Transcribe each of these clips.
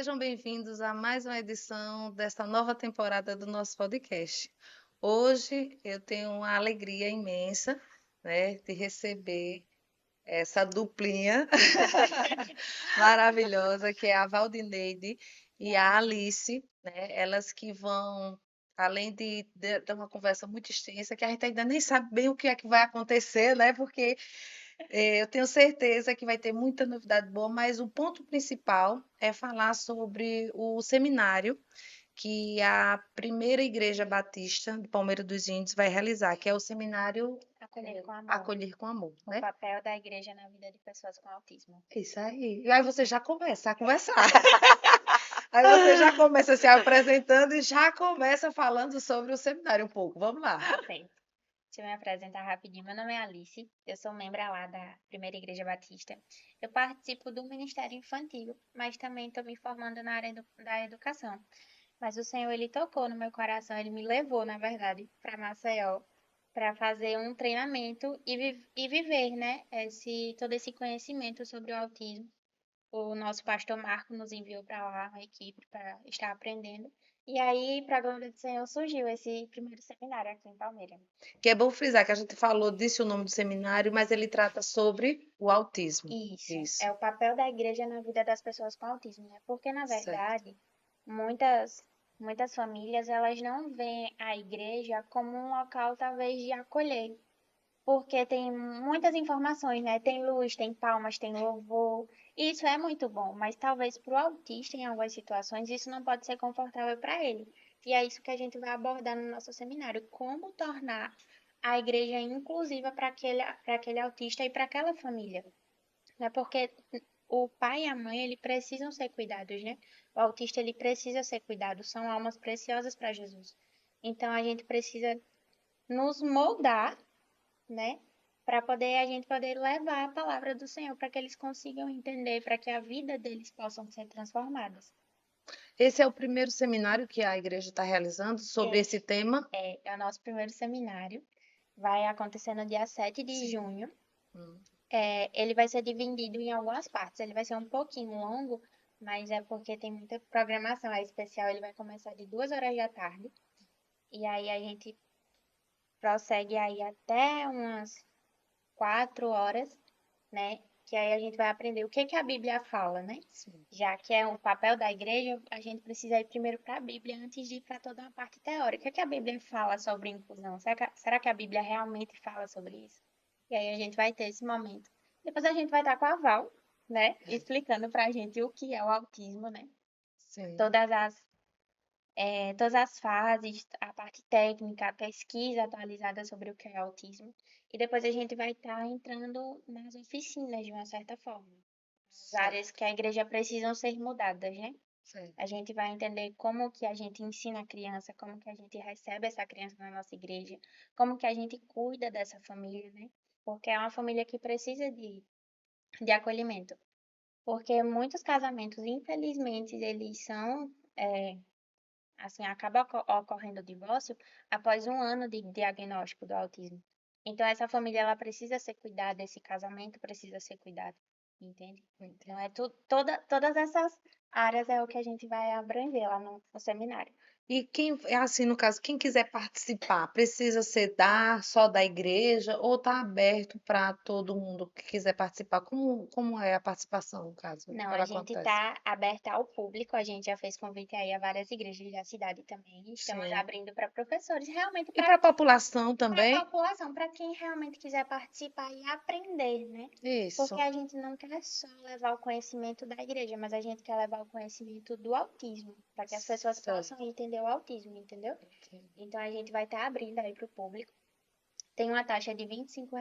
sejam bem-vindos a mais uma edição desta nova temporada do nosso podcast. Hoje eu tenho uma alegria imensa, né, de receber essa duplinha maravilhosa que é a Valdineide e a Alice, né? Elas que vão, além de ter uma conversa muito extensa, que a gente ainda nem sabe bem o que é que vai acontecer, né? Porque eu tenho certeza que vai ter muita novidade boa, mas o ponto principal é falar sobre o seminário que a primeira Igreja Batista de Palmeira dos Índios vai realizar, que é o seminário Acolher com amor. Acolher com Amor, O né? papel da igreja na vida de pessoas com autismo. Isso aí. E aí você já começa a conversar. Aí você já começa se apresentando e já começa falando sobre o seminário um pouco. Vamos lá. Certo. Deixa eu me apresentar rapidinho. Meu nome é Alice, eu sou membro lá da Primeira Igreja Batista. Eu participo do Ministério Infantil, mas também estou me formando na área da educação. Mas o Senhor, Ele tocou no meu coração, Ele me levou, na verdade, para Maceió, para fazer um treinamento e viver, né, todo esse conhecimento sobre o autismo. O nosso pastor Marco nos enviou para lá, uma equipe, para estar aprendendo. E aí, para a glória do Senhor, surgiu esse primeiro seminário aqui em Palmeiras. Que é bom frisar que a gente falou, disse o nome do seminário, mas ele trata sobre o autismo. Isso, é o papel da igreja na vida das pessoas com autismo, né? Porque, na Certo. verdade, muitas famílias, elas não veem a igreja como um local, talvez, de acolher. Porque tem muitas informações, né? Tem luz, tem palmas, tem louvor. Isso é muito bom, mas talvez para o autista, em algumas situações, isso não pode ser confortável para ele. E é isso que a gente vai abordar no nosso seminário: como tornar a igreja inclusiva para aquele autista e para aquela família. Né? Porque o pai e a mãe, ele precisam ser cuidados, né? O autista, ele precisa ser cuidado. São almas preciosas para Jesus. Então, a gente precisa nos moldar, né? Para poder a gente poder levar a palavra do Senhor, para que eles consigam entender, para que a vida deles possam ser transformadas. Esse é o primeiro seminário que a igreja está realizando sobre esse tema. É o nosso primeiro seminário. Vai acontecer no dia 7 de junho. Hum. Ele vai ser dividido em algumas partes. Ele vai ser um pouquinho longo, mas é porque tem muita programação. É especial, ele vai começar de 2 horas da tarde. E aí a gente prossegue aí até umas 4 horas, né? Que aí a gente vai aprender o que a Bíblia fala, né? Sim. Já que é o papel da igreja, a gente precisa ir primeiro para a Bíblia antes de ir para toda uma parte teórica. O que a Bíblia fala sobre inclusão? Será que a Bíblia realmente fala sobre isso? E aí a gente vai ter esse momento. Depois a gente vai estar com a Val, né? Explicando para a gente o que é o autismo, né? Sim. Todas as fases, a parte técnica, a pesquisa atualizada sobre o que é autismo. E depois a gente vai estar entrando nas oficinas, de uma certa forma. As áreas que a igreja precisam ser mudadas, né? Certo. A gente vai entender como que a gente ensina a criança, como que a gente recebe essa criança na nossa igreja, como que a gente cuida dessa família, né? Porque é uma família que precisa de acolhimento. Porque muitos casamentos, infelizmente, eles são... assim, acaba ocorrendo o divórcio após um ano de diagnóstico do autismo. Então, essa família, ela precisa ser cuidada, esse casamento precisa ser cuidado, entende? Então, todas essas áreas é o que a gente vai abranger lá no seminário. E quem, assim, no caso, quem quiser participar, precisa ser só da igreja ou está aberto para todo mundo que quiser participar? Como é a participação, no caso? Não, Ela a gente acontece? está aberta ao público, a gente já fez convite aí a várias igrejas da cidade também. Estamos Sim. abrindo para professores, realmente E para a população para também? a população, para quem realmente quiser participar e aprender, né? Isso. Porque a gente não quer só levar o conhecimento da igreja, mas a gente quer levar o conhecimento do autismo, para que as pessoas Certo. possam entender o autismo, entendeu? Então a gente vai estar abrindo aí para o público. Tem uma taxa de R$ 25,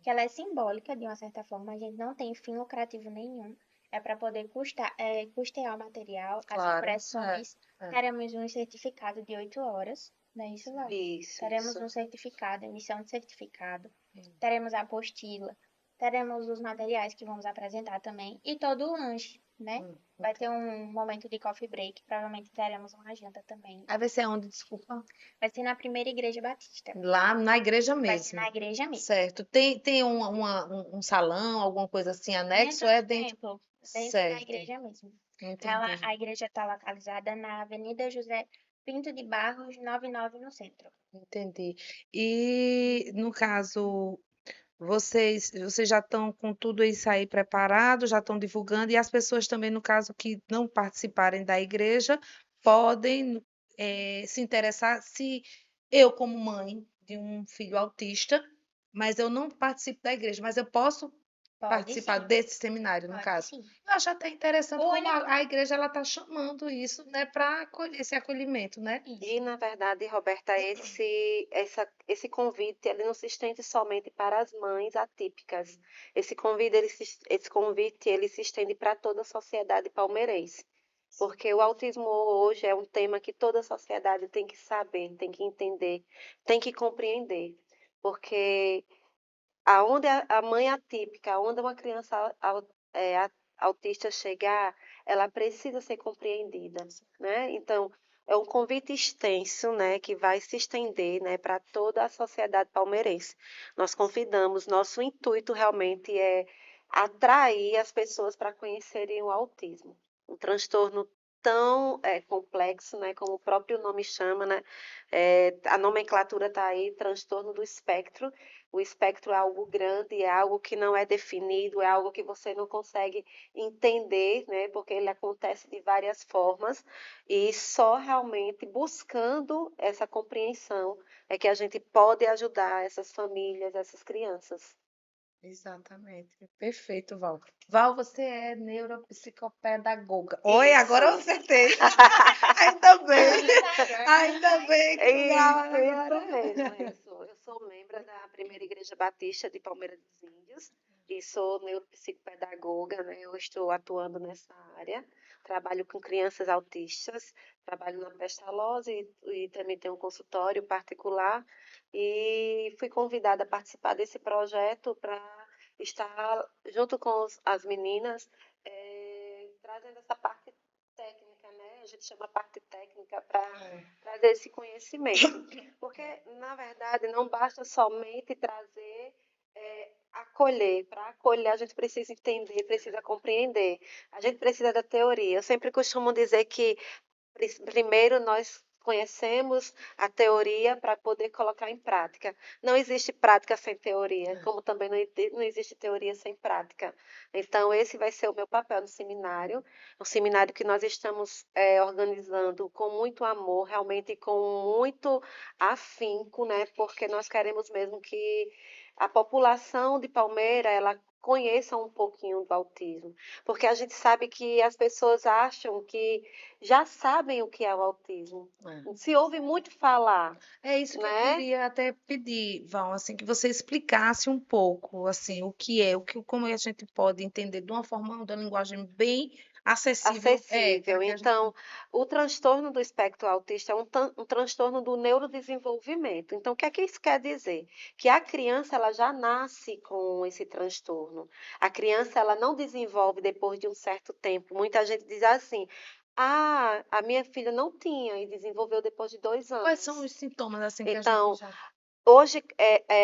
que ela é simbólica de uma certa forma, a gente não tem fim lucrativo nenhum. É para poder custear o material, as Claro, impressões. é. Teremos um certificado de 8 horas, não é isso, Val? Isso, Teremos isso. um certificado, emissão de certificado. Teremos a apostila. Teremos os materiais que vamos apresentar também. E todo o lanche, né? Vai ter um momento de coffee break. Provavelmente teremos uma janta também. Aí vai ser onde, desculpa? Vai ser na primeira igreja batista. Lá na igreja Vai ser mesmo. na igreja mesmo. Certo. Tem um salão, alguma coisa assim, anexo? Dentro do templo, dentro da Certo. igreja mesmo. Entendi. A igreja está localizada na Avenida José Pinto de Barros, 99, no centro. Entendi. E no caso, vocês já estão com tudo isso aí preparado, já estão divulgando, e as pessoas também, no caso, que não participarem da igreja, podem se interessar se eu, como mãe de um filho autista, mas eu não participo da igreja, mas eu posso Pode participar sim, desse seminário, no pode caso. sim. Eu acho até interessante O como único. a igreja ela está chamando isso, né, para esse acolhimento, né? E, Isso. na verdade, Roberta, esse convite ele não se estende somente para as mães atípicas. Esse convite ele se estende para toda a sociedade palmeirense. Porque o autismo hoje é um tema que toda a sociedade tem que saber, tem que entender, tem que compreender. Porque aonde a mãe atípica, aonde uma criança autista chegar, ela precisa ser compreendida, né? Então, é um convite extenso, né, que vai se estender, né, para toda a sociedade palmeirense. Nós convidamos, nosso intuito realmente é atrair as pessoas para conhecerem o autismo, um transtorno tão complexo, né, como o próprio nome chama, né? A nomenclatura está aí, transtorno do espectro. O espectro é algo grande, é algo que não é definido, é algo que você não consegue entender, né? Porque ele acontece de várias formas e só realmente buscando essa compreensão é que a gente pode ajudar essas famílias, essas crianças. Exatamente. Perfeito, Val. Val, você é neuropsicopedagoga. Oi, agora eu Isso. acertei. Ainda bem. Agora Ainda vai. bem que Isso agora. mesmo, isso. Eu sou membro da Primeira Igreja Batista de Palmeira dos Índios e sou neuropsicopedagoga, né? Eu estou atuando nessa área. Trabalho com crianças autistas, trabalho na Pestalozzi e também tenho um consultório particular e fui convidada a participar desse projeto para estar junto com as meninas, trazendo essa parte técnica, né? A gente chama parte técnica para trazer esse conhecimento. Porque, na verdade, não basta somente trazer, acolher. Para acolher, a gente precisa entender, precisa compreender. A gente precisa da teoria. Eu sempre costumo dizer que primeiro nós conhecemos a teoria para poder colocar em prática. Não existe prática sem teoria, como também não existe teoria sem prática. Então, esse vai ser o meu papel no seminário, um seminário que nós estamos organizando com muito amor, realmente com muito afinco, né? Porque nós queremos mesmo que a população de Palmeira ela conheça um pouquinho do autismo, porque a gente sabe que as pessoas acham que já sabem o que é o autismo. Se ouve muito falar, É isso que eu né? queria até pedir, Val, assim, que você explicasse um pouco, assim, o que é, como a gente pode entender de uma forma, de uma linguagem bem acessível, para Acessível. que a gente. Então, o transtorno do espectro autista é um transtorno do neurodesenvolvimento. Então, o que é que isso quer dizer? Que a criança ela já nasce com esse transtorno. A criança ela não desenvolve depois de um certo tempo. Muita gente diz assim: ah, a minha filha não tinha e desenvolveu depois de 2 Quais são anos. os sintomas, assim, que a gente Então, já. hoje,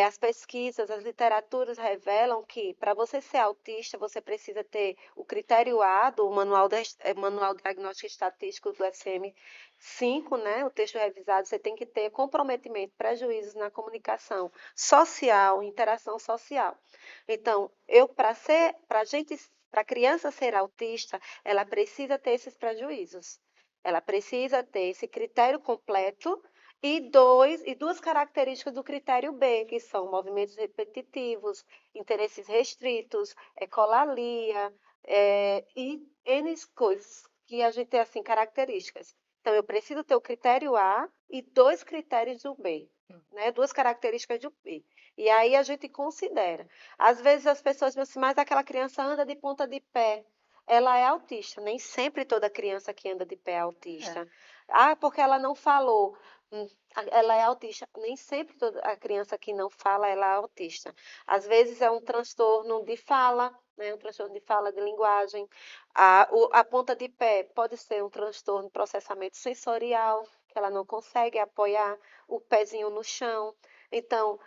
as pesquisas, as literaturas revelam que para você ser autista, você precisa ter o critério A do Manual Diagnóstico Estatístico do DSM-5, né? O texto revisado, você tem que ter comprometimento, prejuízos na comunicação social, interação social. Então, para a criança ser autista, ela precisa ter esses prejuízos. Ela precisa ter esse critério completo e duas características do critério B, que são movimentos repetitivos, interesses restritos, ecolalia, e N coisas que a gente tem assim características. Então, eu preciso ter o critério A e dois critérios do B, né? Duas características do B. E aí a gente considera. Às vezes as pessoas dizem assim, mas aquela criança anda de ponta de pé. Ela é autista. Nem sempre toda criança que anda de pé é É. autista. Ah, porque ela não falou. Ela é autista. Nem sempre toda a criança que não fala, ela é autista. Às vezes é um transtorno de fala, né? Um transtorno de fala, de linguagem. A ponta de pé pode ser um transtorno de processamento sensorial, que ela não consegue apoiar o pezinho no chão. Então,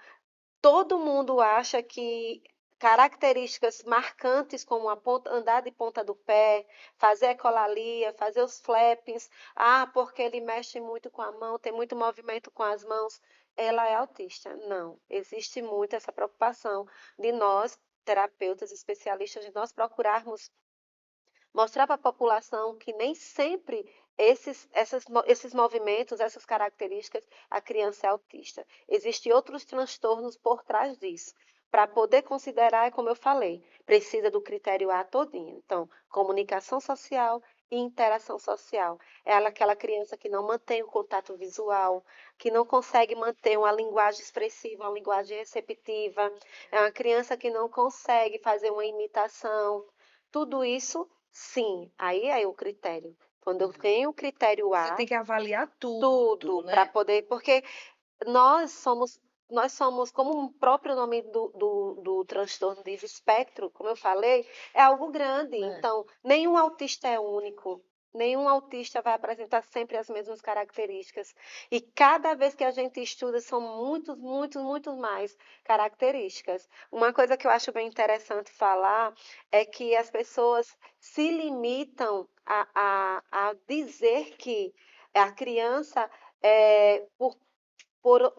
todo mundo acha que características marcantes como andar de ponta do pé, fazer ecolalia, fazer os flappings, porque ele mexe muito com a mão, tem muito movimento com as mãos, ela é autista. Não, existe muito essa preocupação de nós, terapeutas, especialistas, de nós procurarmos mostrar para a população que nem sempre esses movimentos, essas características, a criança é autista. Existem outros transtornos por trás disso. Para poder considerar, é como eu falei, precisa do critério A todinho. Então, comunicação social e interação social. É aquela criança que não mantém o contato visual, que não consegue manter uma linguagem expressiva, uma linguagem receptiva. É uma criança que não consegue fazer uma imitação. Tudo isso, sim, aí é o critério. Quando eu tenho o critério Você A, tem que avaliar tudo, tudo para né? poder, porque nós somos, nós somos, como o próprio nome do transtorno diz, espectro, como eu falei, é algo grande. É. Então, nenhum autista é único. Nenhum autista vai apresentar sempre as mesmas características. E cada vez que a gente estuda, são muitos mais características. Uma coisa que eu acho bem interessante falar é que as pessoas se limitam a dizer que a criança, por,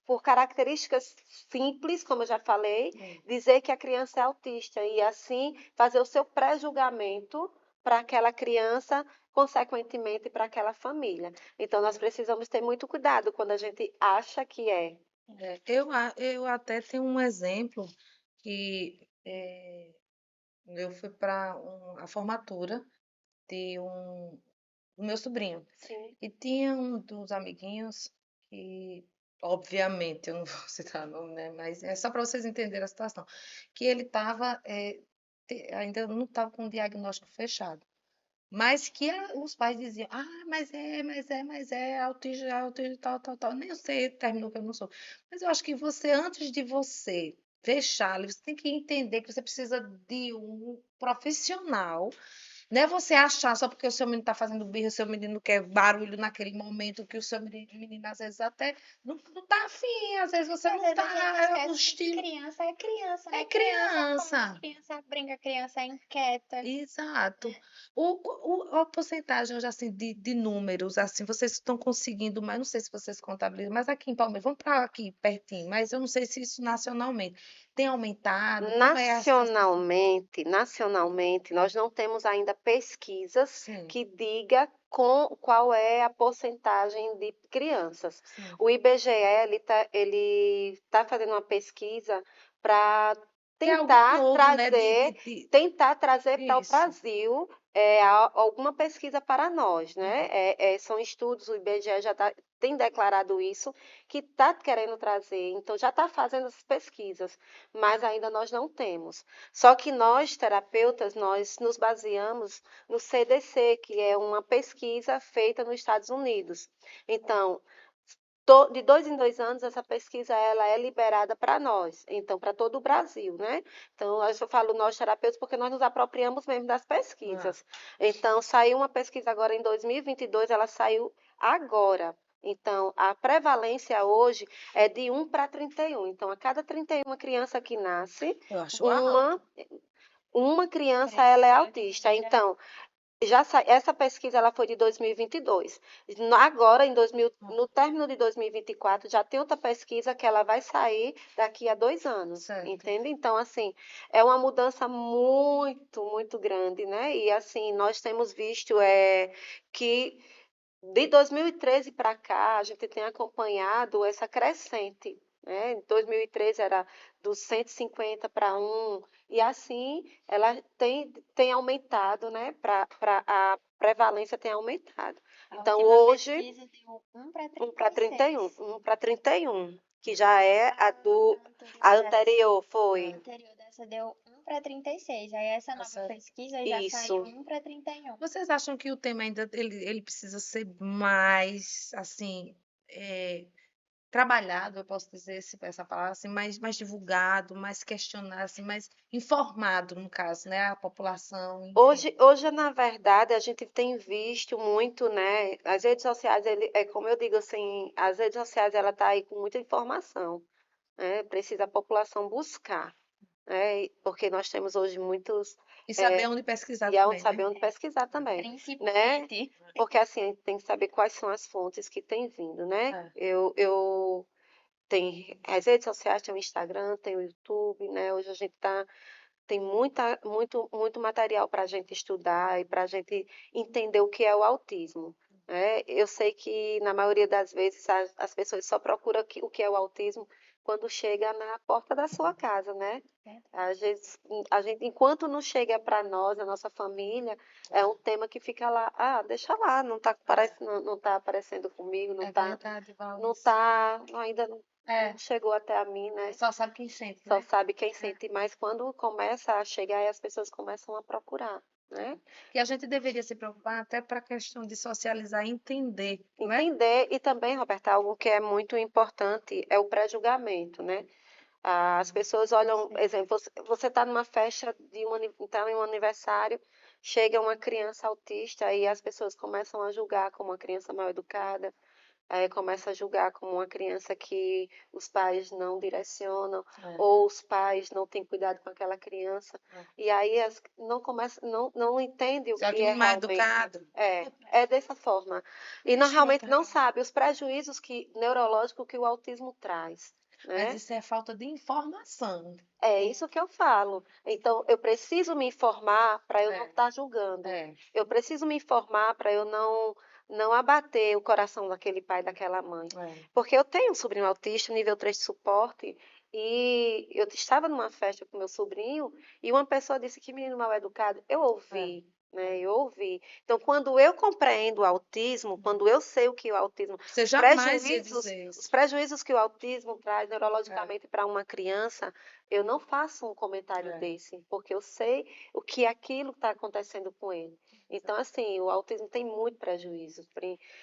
por características simples, como eu já falei, dizer que a criança é autista e assim fazer o seu pré-julgamento para aquela criança, consequentemente para aquela família. Então, nós precisamos ter muito cuidado quando a gente acha que é. Eu até tenho um exemplo que eu fui para a formatura de do meu sobrinho. Sim. E tinha um dos amiguinhos que, obviamente, eu não vou citar nome, né? Mas é só para vocês entenderem a situação. Que ele estava, ainda não estava com o diagnóstico fechado. Mas que os pais diziam, mas é, autismo, tal, tal. Nem eu sei, terminou que eu não sou. Mas eu acho que você, antes de você fechar, você tem que entender que você precisa de um profissional, não é você achar só porque o seu menino está fazendo birra, o seu menino quer barulho naquele momento, que o seu menino às vezes até não tá afim, às vezes você Às não vezes a tá, gente é o esquece que estilo, criança é criança, é né? Criança criança. come, criança brinca, criança é inquieta. Exato. A porcentagem hoje, assim, de números, assim, vocês estão conseguindo, mas não sei se vocês contabilizam, mas aqui em Palmeiras, vamos para aqui pertinho, mas eu não sei se isso nacionalmente tem aumentado, como é a situação? Nacionalmente, nós não temos ainda pesquisas Sim, que diga qual é a porcentagem de crianças. sim. O IBGE ele tá fazendo uma pesquisa para Que é algo tentar novo, né? trazer para o Isso. Brasil alguma pesquisa para nós, né? São estudos, o IBGE tem declarado isso, que está querendo trazer, então já está fazendo as pesquisas, mas ainda nós não temos. Só que nós, terapeutas, nós nos baseamos no CDC, que é uma pesquisa feita nos Estados Unidos. Então, de 2 em 2 anos, essa pesquisa ela é liberada para nós, então, para todo o Brasil, né? Então, eu falo nós terapeutas porque nós nos apropriamos mesmo das Ah, pesquisas. Então, saiu uma pesquisa agora em 2022, ela saiu agora. Então, a prevalência hoje é de 1 para 31. Então, a cada 31 criança que nasce, eu acho alto. uma criança ela é Criança autista. brasileira. Então, essa pesquisa ela foi de 2022. Agora, no término de 2024, já tem outra pesquisa que ela vai sair daqui a 2 anos, Certo. entende? Então, assim, é uma mudança muito grande, né? E, assim, nós temos visto que de 2013 para cá, a gente tem acompanhado essa crescente, né? Em 2013 era dos 150 para 1, e assim ela tem aumentado, né? A prevalência tem aumentado. A Então, última hoje, pesquisa deu 1 para 1 para 31, 36. 1 para 31, que já é Anterior a dessa. anterior, A foi. anterior dessa deu 1 para 36. Aí essa Tá nova certo. pesquisa já saiu Isso. 1 para 31. Vocês acham que o tema ainda ele precisa ser mais assim trabalhado, eu posso dizer essa palavra assim, mais divulgado, mais questionado, assim, mais informado, no caso, né? A população, enfim. Hoje, na verdade, a gente tem visto muito, né? As redes sociais, como eu digo assim, as redes sociais ela tá aí com muita informação, né? Precisa a população buscar. né? Porque nós temos hoje muitos E saber onde pesquisar e aonde também, saber né? onde pesquisar também, né? Principalmente. Porque assim, a gente tem que saber quais são as fontes que têm vindo, né? É. Eu tenho as redes sociais, tem o Instagram, tem o YouTube, né? Hoje a gente tem muito material para a gente estudar e para a gente entender o que é o autismo, né? Eu sei que na maioria das vezes as pessoas só procuram o que é o autismo quando chega na porta da sua casa, né? Às vezes, a gente, enquanto não chega para nós, a nossa família, é um tema que fica lá, deixa lá, não está não tá aparecendo comigo, É verdade, Valdes. ainda não É, chegou até a mim, né? só sabe quem sente, Só né? sabe quem sente, mas quando começa a chegar, aí as pessoas começam a procurar, né? E a gente deveria se preocupar até para a questão de socializar e entender, né? Entender e também, Roberta, algo que é muito importante é o pré-julgamento, né? As pessoas olham, exemplo, você está numa festa está em um aniversário, chega uma criança autista e as pessoas começam a julgar como uma criança mal educada, começa a julgar como uma criança que os pais não direcionam, É. ou os pais não têm cuidado com aquela criança. É. E aí não entende o Só que que é não é realmente. educado. É dessa forma. E Ixi, realmente não Natália. sabe os prejuízos neurológicos que o autismo traz. Mas Né? isso é falta de informação. É isso que eu falo. Então, eu preciso me informar para eu não É, estar julgando. é. Eu preciso me informar para eu não abater o coração daquele pai, daquela mãe. É. Porque eu tenho um sobrinho autista, nível 3 de suporte, e eu estava numa festa com meu sobrinho e uma pessoa disse que menino mal educado. Eu É. ouvi, né? Eu ouvi. Então, quando eu compreendo o autismo, quando eu sei o que o autismo, Você jamais ia prejuízos, dizer os isso. prejuízos que o autismo traz É, neurologicamente para uma criança, eu não faço um comentário é. desse, porque eu sei o que aquilo está acontecendo com ele. Então, assim, o autismo tem muito prejuízo,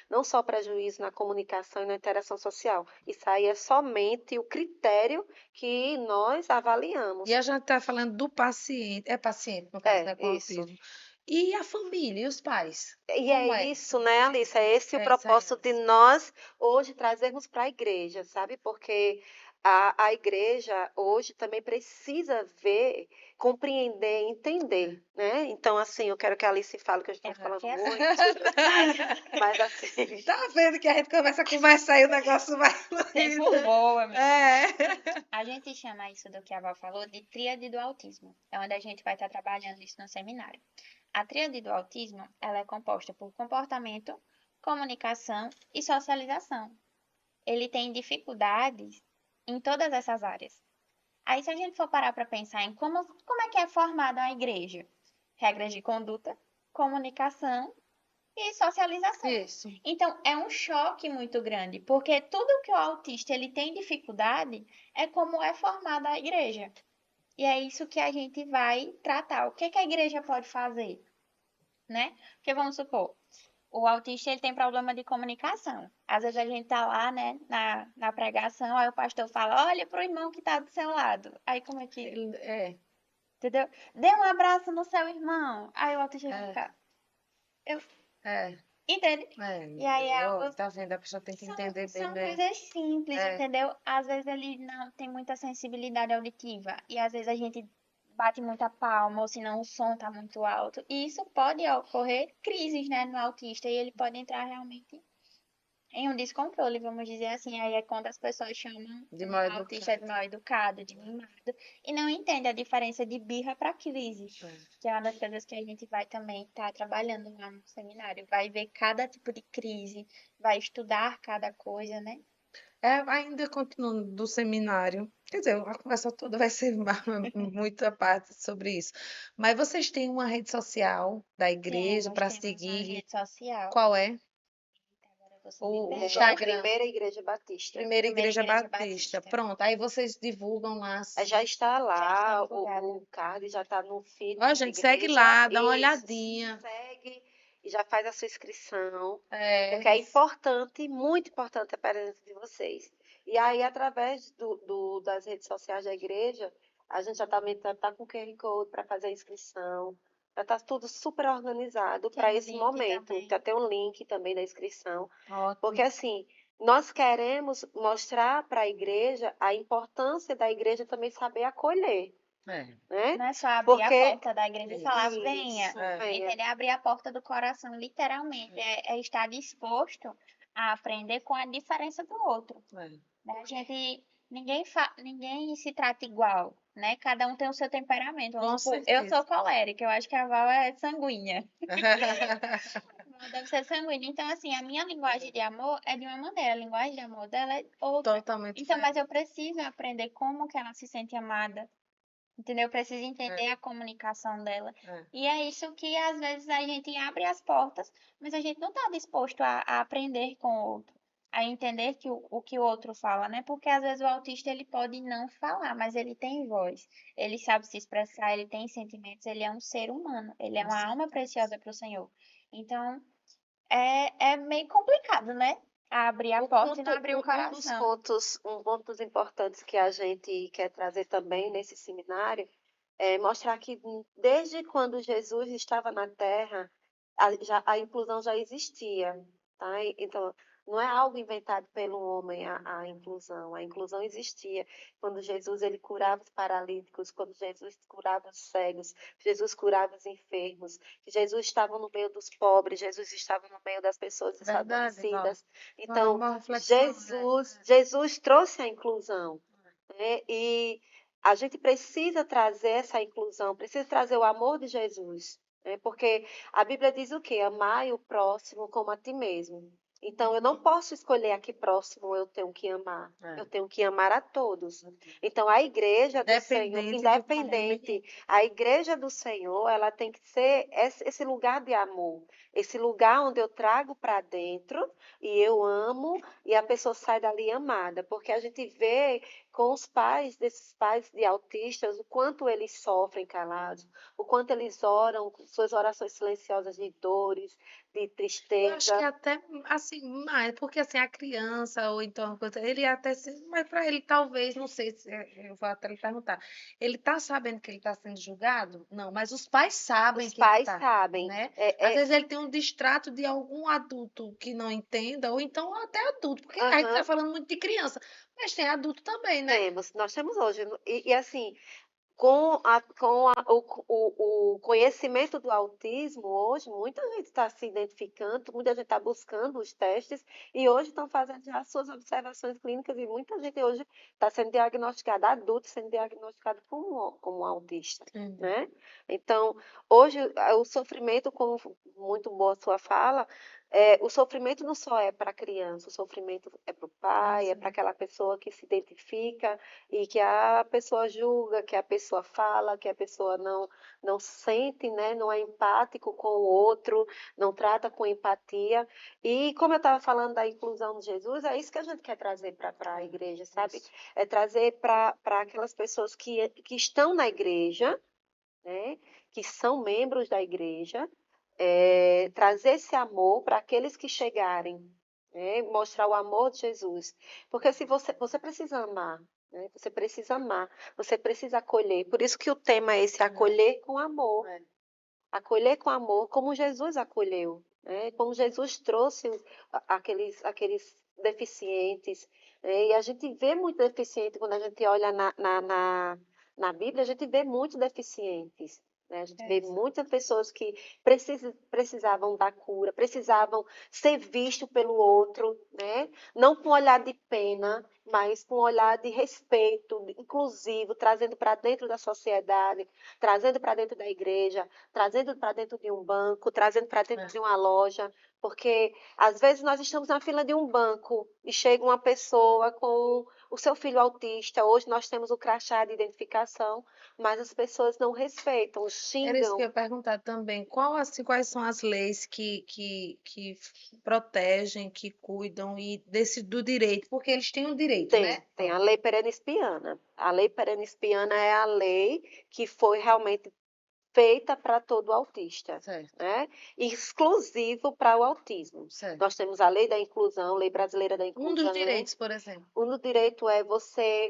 não só prejuízo na comunicação e na interação social. Isso aí é somente o critério que nós avaliamos. E a gente está falando do paciente, é paciente, no caso, né, com Isso. autismo. E a família, e os pais? E é Como é? isso, né, Alice? É esse o É isso aí, propósito de Alice. nós hoje trazermos para a igreja, sabe? Porque a igreja hoje também precisa ver, compreender, entender, né? Então, assim, eu quero que a Alice fale, que a gente está falando porque assim, muito, mas assim, Tá vendo que a gente começa a conversar e o negócio vai tempo fluindo. voa, meu. É. A gente chama isso do que a Val falou de tríade do autismo. É onde a gente vai estar trabalhando isso no seminário. A tríade do autismo, ela é composta por comportamento, comunicação e socialização. Ele tem dificuldades em todas essas áreas. Aí, se a gente for parar para pensar em como é que é formada a igreja? Regras de conduta, comunicação e socialização. Isso. Então, é um choque muito grande, porque tudo que o autista ele tem dificuldade é como é formada a igreja. E é isso que a gente vai tratar. O que que a igreja pode fazer, né? Porque vamos supor, o autista ele tem problema de comunicação. Às vezes a gente tá lá, né, na pregação, aí o pastor fala, olha pro irmão que tá do seu lado. Aí como é que, É. entendeu? Dê um abraço no seu irmão. Aí o autista É. fica, eu, É. entende? É. E aí é algo, Tá vendo? A pessoa tem que entender bem são mesmo. coisas simples, É. entendeu? Às vezes ele não tem muita sensibilidade auditiva. E às vezes a gente bate muita palma, ou senão o som tá muito alto. E isso pode ocorrer crises, né, no autista. E ele pode entrar realmente em um descontrole, vamos dizer assim. Aí é quando as pessoas chamam De o mal autista de educado. mal educado, de mimado, e não entende a diferença de birra para crise, que é uma das coisas que a gente vai também estar trabalhando lá no seminário. Vai ver cada tipo de crise, vai estudar cada coisa, né? Ainda continuando do seminário, quer dizer, a conversa toda vai ser muita parte sobre isso. Mas vocês têm uma rede social da igreja Nós para temos uma seguir? rede social. Qual é? Agora você me O pega. Instagram. Primeira Igreja Batista. Primeira Igreja Igreja Batista. Batista. Pronto, aí vocês divulgam lá. Já está Já está lá, divulgada. o card já está no feed Ó, da gente, segue igreja. lá, dá uma Isso, olhadinha. segue e já faz a sua inscrição, É, porque é importante, muito importante a presença de vocês. E aí, através das redes sociais da igreja, a gente já também tá com o QR Code para fazer a inscrição. Já está tudo super organizado Tem para um esse link momento. também. Já tem um link também da inscrição. Porque ótimo. assim, nós queremos mostrar para a igreja a importância da igreja também saber acolher, É. né? Não é só abrir a Porque porta da igreja e falar, venha. isso, venha. Entender? Abrir a porta do coração, literalmente. É estar disposto a aprender com a diferença do outro. É. Né? Ninguém se trata igual, né? Cada um tem o seu temperamento. Com Eu certeza. sou colérica, eu acho que a Val é sanguínea. Ela deve ser sanguínea. Então, assim, a minha linguagem de amor é de uma maneira, a linguagem de amor dela é outra. Totalmente Então, mas diferente. eu preciso aprender como que ela se sente amada, entendeu? Eu preciso entender a comunicação dela. É. E é isso que, às vezes, a gente abre as portas, mas a gente não está disposto a aprender com o outro, a entender o que o outro fala, né? Porque, às vezes, o autista, ele pode não falar, mas ele tem voz, ele sabe se expressar, ele tem sentimentos, ele é um ser humano, ele é uma alma preciosa para o Senhor. Então, é meio complicado, né? Abrir a porta e não abrir o Um dos coração. pontos importantes que a gente quer trazer também nesse seminário é mostrar que desde quando Jesus estava na Terra, a inclusão já existia, tá? Então, não é algo inventado pelo homem a inclusão. A inclusão existia. Quando Jesus ele curava os paralíticos, quando Jesus curava os cegos, Jesus curava os enfermos, Jesus estava no meio dos pobres, Jesus estava no meio das pessoas Verdade, Val. desfavorecidas. Então, Uma reflexão, Jesus trouxe a inclusão, né? E a gente precisa trazer essa inclusão, precisa trazer o amor de Jesus, né? Porque a Bíblia diz o quê? Amai o próximo como a ti mesmo. Então, eu não posso escolher a que próximo eu tenho que amar. Eu tenho que amar a todos. Então, a igreja do Senhor, independente, a igreja do Senhor, ela tem que ser esse lugar de amor, esse lugar onde eu trago para dentro e eu amo e a pessoa sai dali amada, porque a gente vê com os pais desses pais de autistas o quanto eles sofrem calados, o quanto eles oram, suas orações silenciosas de dores, de eu acho que tristeza. até assim, mais, porque assim, a criança, ou então, ele até se, mas para ele talvez, não sei se eu vou até lhe perguntar, ele tá sabendo que ele está sendo julgado? Não, mas os pais sabem Os que ele pais tá, sabem. né? Às vezes ele tem um distrato de algum adulto que não entenda, ou então até adulto, porque a gente está Aham, falando muito de criança, mas tem adulto também, né? nós temos hoje. E assim, o conhecimento do autismo, hoje, muita gente está se identificando, muita gente está buscando os testes e hoje estão fazendo já as suas observações clínicas e muita gente hoje está sendo diagnosticada, adulto sendo diagnosticado como autista, Entendi. né? Então, hoje, o sofrimento, como muito boa a sua fala, o sofrimento não só é para a criança, o sofrimento é para o pai, é para aquela pessoa que se identifica, e que a pessoa julga, que a pessoa fala, que a pessoa não sente, né? Não é empático com o outro, não trata com empatia. E como eu estava falando da inclusão de Jesus, é isso que a gente quer trazer para a igreja, sabe? É trazer para aquelas pessoas que estão na igreja, né? Que são membros da igreja, trazer esse amor para aqueles que chegarem, né? Mostrar o amor de Jesus. Porque se você precisa amar, né? Você precisa amar, você precisa acolher. Por isso que o tema é esse, acolher com amor. Acolher com amor, como Jesus acolheu, né? Como Jesus trouxe aqueles deficientes. Né? E a gente vê muito deficiente quando a gente olha na Bíblia, a gente vê muitos deficientes. Né? A gente vê muitas pessoas que precisavam da cura, precisavam ser visto pelo outro, né? Não com um olhar de pena, mas com um olhar de respeito, inclusivo, trazendo para dentro da sociedade, trazendo para dentro da igreja, trazendo para dentro de um banco, trazendo para dentro de uma loja, porque às vezes nós estamos na fila de um banco e chega uma pessoa com o seu filho autista. Hoje nós temos o crachá de identificação, mas as pessoas não respeitam, Era isso que eu xingam. ia perguntar também. Quais são as leis que protegem, que cuidam do direito? Porque eles têm um direito, né? Tem a lei perenispiana. A lei perenispiana é a lei que foi realmente feita para todo autista, Certo, né? Exclusivo para o autismo. certo. Nós temos a lei da inclusão, lei brasileira da Um dos inclusão. direitos, por exemplo. Um do direito é você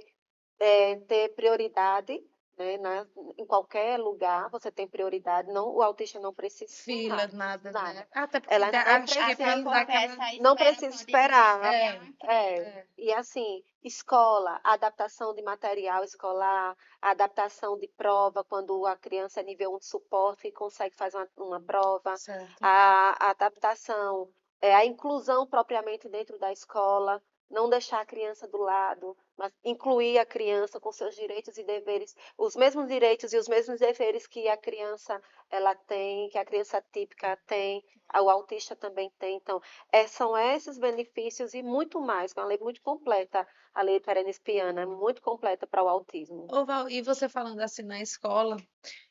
ter prioridade né? Em qualquer lugar você tem prioridade, não, o autista não precisa Fila, esperar, nada, né? nada. Até porque Ela não acho que precisa, para dar Porque aquela. essa não espera precisa pode esperar. prejudicar É, uma criança. É, é. e assim, escola, adaptação de material escolar, adaptação de prova, quando a criança é nível 1 de suporte e consegue fazer uma prova, Certo. a adaptação, a inclusão propriamente dentro da escola, não deixar a criança do lado, mas incluir a criança com seus direitos e deveres, os mesmos direitos e os mesmos deveres que a criança ela tem, que a criança típica tem, o autista também tem. Então, são esses benefícios e muito mais, uma lei muito completa, a lei Perennispiana, muito completa para o autismo. Ô, Val, e você falando assim na escola,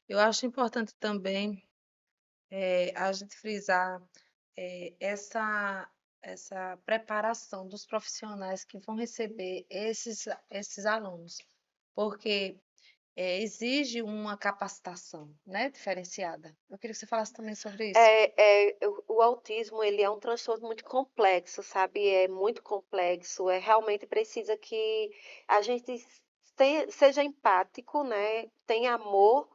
eu acho importante também a gente frisar essa preparação dos profissionais que vão receber esses alunos, porque exige uma capacitação, né, diferenciada. Eu queria que você falasse também sobre isso. O autismo, ele é um transtorno muito complexo, sabe? É muito complexo, realmente precisa que a gente seja empático, né? Tenha amor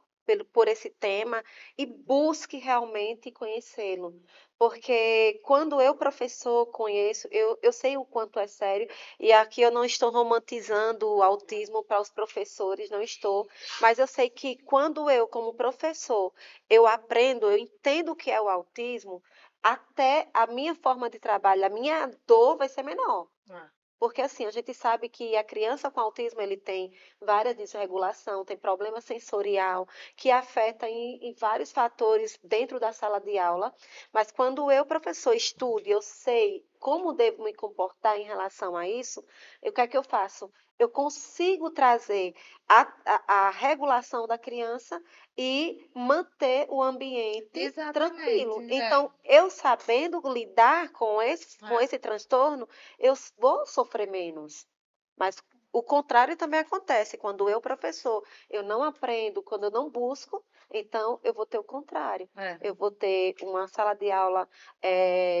por esse tema e busque realmente conhecê-lo. Porque quando eu, professor, conheço, eu sei o quanto é sério, e aqui eu não estou romantizando o autismo para os professores, não estou, mas eu sei que quando eu, como professor, eu aprendo, eu entendo o que é o autismo, até a minha forma de trabalho, a minha dor vai ser menor. Ah, Porque assim, a gente sabe que a criança com autismo ele tem várias desregulação, tem problema sensorial, que afeta em vários fatores dentro da sala de aula. Mas quando eu, professor, estudo, eu sei como devo me comportar em relação a isso, o que é que eu faço? Eu consigo trazer a regulação da criança e manter o ambiente exatamente. tranquilo. Então, eu sabendo lidar com esse transtorno, eu vou sofrer menos. Mas o contrário também acontece. Quando eu, professor, eu não aprendo, quando eu não busco, então eu vou ter o contrário. É, Eu vou ter uma sala de aula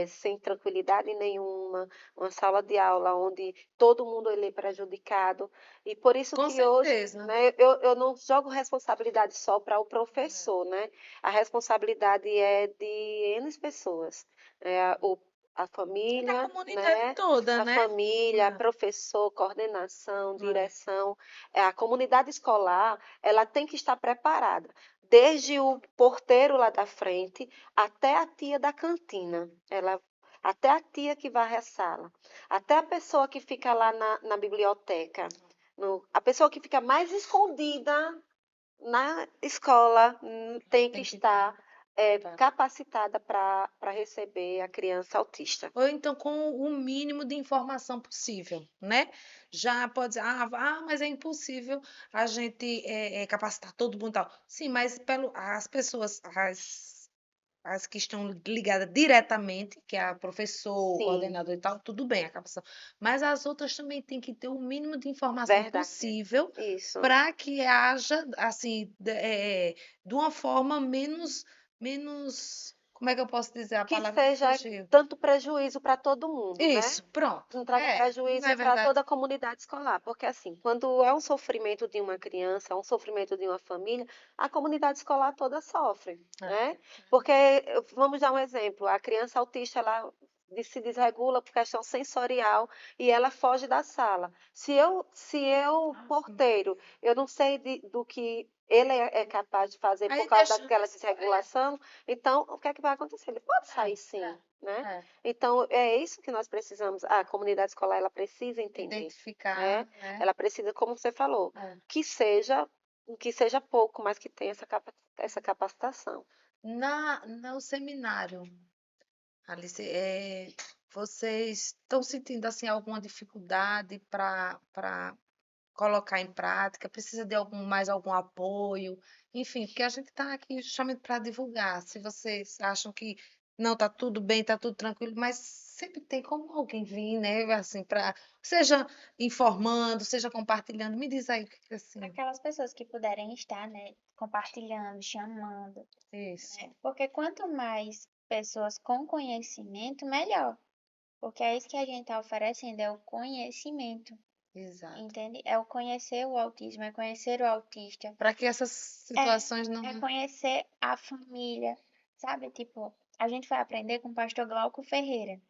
sem tranquilidade nenhuma, uma sala de aula onde todo mundo ele é prejudicado. E por isso com que hoje, certeza. né, eu não jogo responsabilidade só para o professor, né? A responsabilidade é de N pessoas. A E da família, comunidade né? toda, A né? família, É, professor, coordenação, é. direção, a comunidade escolar, ela tem que estar preparada, desde o porteiro lá da frente até a tia da cantina, até a tia que varre a sala, até a pessoa que fica lá na biblioteca, a pessoa que fica mais escondida na escola tem que Tem que estar estar. capacitada para receber a criança autista. Ou então com o mínimo de informação possível, né? Já pode dizer, mas é impossível a gente capacitar todo mundo e tal. Sim, mas as pessoas, as que estão ligadas diretamente, que é a professor, o Sim, coordenador e tal, tudo bem a capacitação. Mas as outras também têm que ter o mínimo de informação verdade. possível Isso. para que haja, assim, de uma forma menos, como é que eu posso dizer? A Que palavra que seja fugiu. tanto prejuízo para todo mundo, né? Isso, pronto. Não traga Não prejuízo é para verdade? toda a comunidade escolar, porque assim, quando é um sofrimento de uma criança, é um sofrimento de uma família, a comunidade escolar toda sofre, É, né? Porque, vamos dar um exemplo, a criança autista, ela se desregula por questão sensorial e ela foge da sala. Se eu, sim. porteiro, eu não sei do que ele é capaz de fazer por Aí causa deixa. daquela desregulação, então o que é que vai acontecer? Ele pode É, sair sim, né? é. Então, é isso que nós precisamos. A comunidade escolar ela precisa entender, né? Identificar, né? Ela precisa, como você falou, É. que seja pouco, mas que tenha essa capacitação. No seminário, Alice, vocês estão sentindo assim alguma dificuldade para colocar em prática? Precisa de mais algum apoio? Enfim, porque a gente está aqui justamente para divulgar. Se vocês acham que não está tudo bem, está tudo tranquilo, mas sempre tem como alguém vir, né? Assim, seja informando, seja compartilhando. Me diz aí o que assim. Aquelas pessoas que puderem estar, né, compartilhando, chamando, Isso. né? Porque quanto mais pessoas com conhecimento, melhor. Porque é isso que a gente está oferecendo, é o conhecimento. Exato. entende? É o conhecer o autismo, é conhecer o autista, Para que essas situações não. é conhecer a família, sabe? Tipo, a gente vai aprender com o pastor Glauco Ferreira.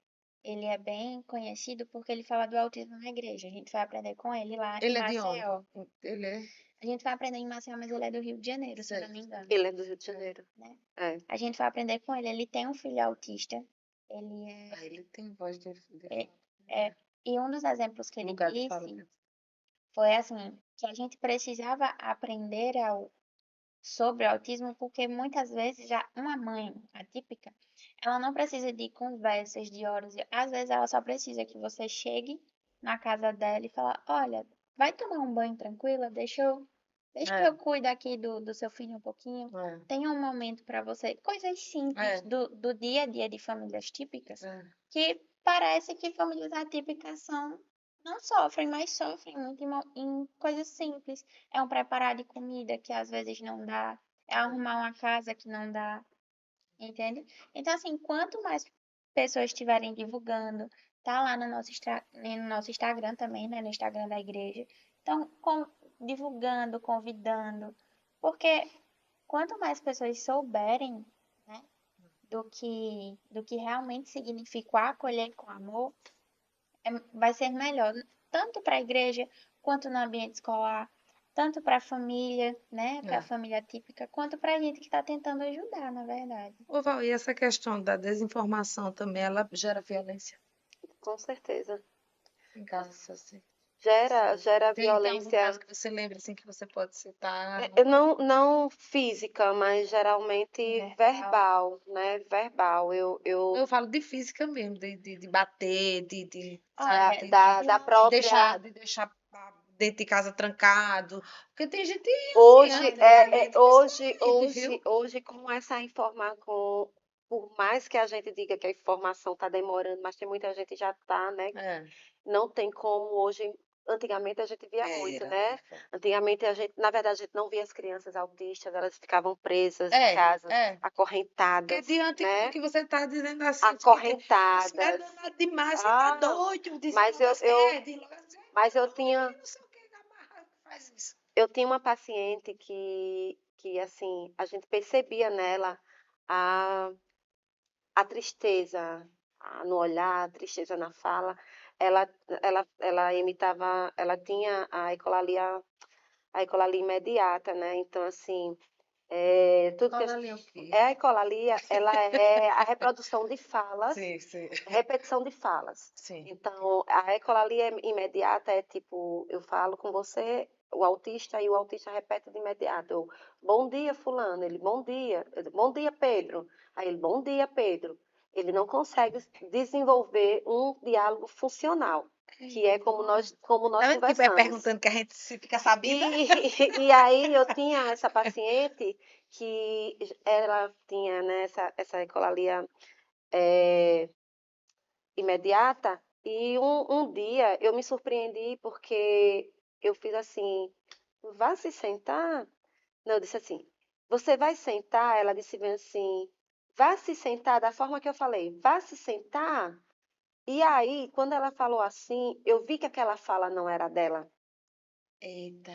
Ele é bem conhecido porque ele fala do autismo na igreja. A gente vai aprender com ele lá em Ele é de onde? Maceió. Ele é. A gente vai aprender em Maceió, mas ele é do Rio de Janeiro, se eu não Sei. me engano, Ele é do Rio de Janeiro. né? É. A gente vai aprender com ele. Ele tem um filho autista. Ele é, Ah, ele tem voz de é, é- e um dos exemplos que ele lugar de fala. disse foi assim, que a gente precisava aprender sobre o autismo, porque muitas vezes já uma mãe atípica, ela não precisa de conversas de horas, às vezes ela só precisa que você chegue na casa dela e fala, olha, vai tomar um banho tranquila, deixa que É. eu cuido aqui do seu filho um pouquinho. É. Tenha um momento para você, coisas simples É. do dia a dia de famílias típicas, É. que parece que famílias atípicas não sofrem, mas sofrem muito em coisas simples. É um preparar de comida que às vezes não dá, é arrumar uma casa que não dá, entende? Então, assim, quanto mais pessoas estiverem divulgando, tá lá no nosso Instagram também, né? No Instagram da igreja. Então, divulgando, convidando, porque quanto mais pessoas souberem, né, do que realmente significa o acolher com amor, vai ser melhor, tanto para a igreja, quanto no ambiente escolar, tanto para a família, né, para a É. família típica, quanto para a gente que está tentando ajudar, na verdade. Ô, Val, e essa questão da desinformação também, ela gera violência Com certeza. em casos assim? Gera Tem algum violência, caso que você lembra assim que você pode citar? não física, mas geralmente verbal, né? Verbal. Eu falo de física mesmo, de bater, Olha, sabe, Da própria. de deixar dentro de casa trancado. Porque tem gente Hoje, anciã, né? Principalmente, viu? hoje, com essa informação, por mais que a gente diga que a informação está demorando, mas tem muita gente que já está, né? É, Não tem como hoje. Antigamente a gente via muito, era. né? Antigamente na verdade, a gente não via as crianças autistas, elas ficavam presas em É, casa, é. Porque acorrentadas, diante do né? que você está dizendo assim, isso é Acorrentadas. danado demais, você tá Ah, doido, mas desenvolve essa rede, logo assim, mas eu doido, tinha, e não sei o que, amarra, faz isso. eu tinha uma paciente que assim, a gente percebia nela a, a tristeza no olhar, a tristeza na fala. Ela, ela imitava, ela tinha a ecolalia imediata, né? Então, assim, tudo que Fala ali o quê? a ecolalia, ela é a reprodução de falas, Sim, sim. repetição de falas. Sim. Então, a ecolalia imediata é tipo, eu falo com você, o autista, e o autista repete de imediato. Bom dia, fulano. Ele, bom dia, Pedro. Aí ele, bom dia, Pedro. Ele não consegue desenvolver um diálogo funcional, que é como nós Tá vendo que é conversamos. perguntando que a gente fica sabida? E aí eu tinha essa paciente que ela tinha, né, essa ecolalia imediata, e um dia eu me surpreendi porque eu fiz assim, vá se sentar? Não, eu disse assim, você vai sentar? Ela disse bem assim, vá se sentar da forma que eu falei, vá se sentar? E aí, quando ela falou assim, eu vi que aquela fala não era dela. Eita,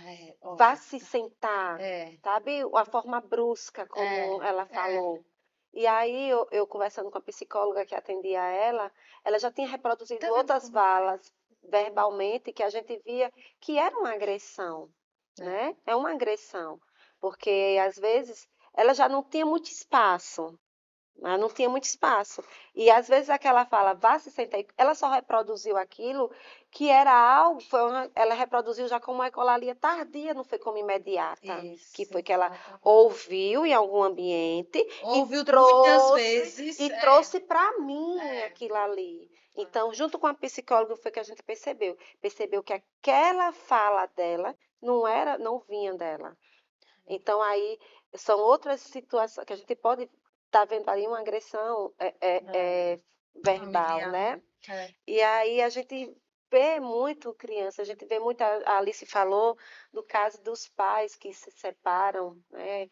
Vá se sentar, é, sabe? A forma brusca como ela falou. E aí, eu conversando com a psicóloga que atendia ela já tinha reproduzido tá vendo outras como falas verbalmente que a gente via que era uma agressão, né? É uma agressão, porque às vezes ela já não tinha muito espaço. Ela não tinha muito espaço. E às vezes aquela fala, vá se sentar, ela só reproduziu aquilo que era algo, ela reproduziu já como uma ecolalia tardia, não foi como imediata. Isso, Que foi que ela exatamente. ouviu em algum ambiente Ouviu e muitas vezes. trouxe para mim É. aquilo ali. Então, junto com a psicóloga, foi que a gente percebeu que aquela fala dela não vinha dela. Então, aí são outras situações que a gente pode estar vendo ali uma agressão verbal, Familiar. né? É. E aí a gente vê muito criança, a gente vê muito, a Alice falou do caso dos pais que se separam, né?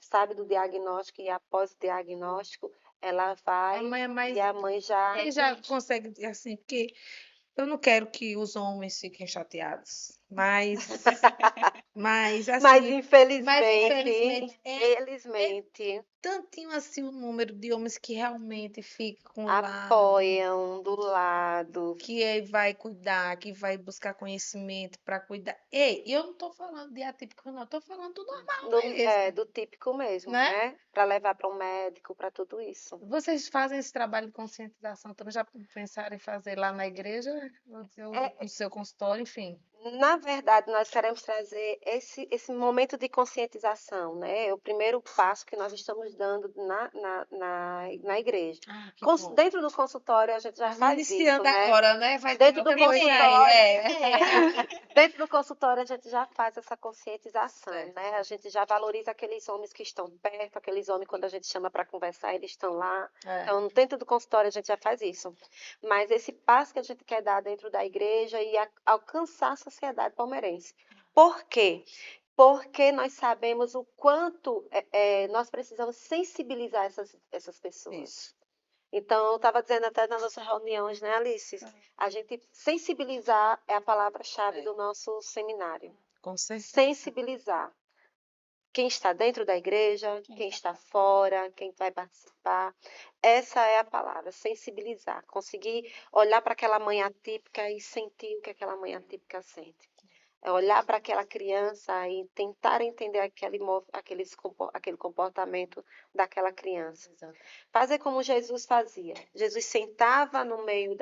Sabe do diagnóstico e após o diagnóstico, ela vai Mas e a mãe já... ele já consegue, assim, porque Eu não quero que os homens fiquem chateados, mas Mas assim, mas infelizmente, infelizmente é felizmente, tantinho assim o número de homens que realmente ficam com o lado, apoiam do lado que vai cuidar, que vai buscar conhecimento para cuidar. Ei, eu não estou falando de atípico, não, estou falando do normal mesmo, do típico mesmo, né? né? Para levar para um médico, para tudo isso. Vocês fazem esse trabalho de conscientização também? Já pensaram em fazer lá na igreja, É, no seu consultório, enfim? na verdade, nós queremos trazer esse momento de conscientização, né? É o primeiro passo que nós estamos dando na igreja. Ah, que bom. Dentro do consultório, a gente já Tá faz isso, iniciando né? agora, né? Vai ter Dentro do muita coisa aí. consultório, É. dentro do consultório a gente já faz essa conscientização, Certo. né? A gente já valoriza aqueles homens que estão perto, aqueles homens quando a gente chama para conversar, eles estão lá. É. Então, dentro do consultório a gente já faz isso. Mas esse passo que a gente quer dar dentro da igreja e alcançar a sociedade palmeirense. Por quê? Porque nós sabemos o quanto nós precisamos sensibilizar essas pessoas. Isso. Então, eu estava dizendo até nas nossas reuniões, né, Alice? A gente sensibilizar é a palavra-chave do nosso seminário. Com certeza. Sensibilizar. Quem está dentro da igreja, quem está fora, quem vai participar. Essa é a palavra, sensibilizar. Conseguir olhar para aquela mãe atípica e sentir o que aquela mãe atípica sente. É olhar para aquela criança e tentar entender aquele comportamento daquela criança. Exato. Fazer como Jesus fazia. Jesus sentava no meio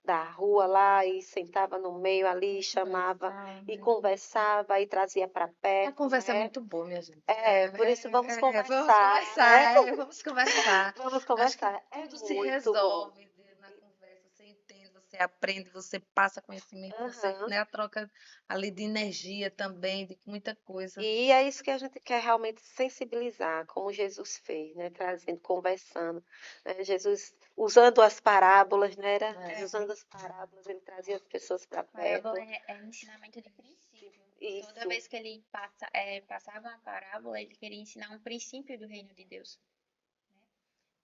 da rua lá e sentava no meio ali, chamava e conversava e trazia para perto. A conversa é né? muito boa, minha gente. Por isso vamos Vamos conversar. conversar, né? vamos conversar. Vamos Acho que conversar. É tudo se muito bom. resolve na conversa. Você entende, você aprende, você passa conhecimento, você, Aham. né, a troca ali de energia também, de muita coisa. E é isso que a gente quer realmente sensibilizar, como Jesus fez, né? Trazendo, conversando. né? Jesus usando as parábolas, né? Usando as parábolas, ele trazia as pessoas para perto. Parábola é ensinamento de princípio. Isso. Toda vez que ele passava uma parábola, ele queria ensinar um princípio do reino de Deus.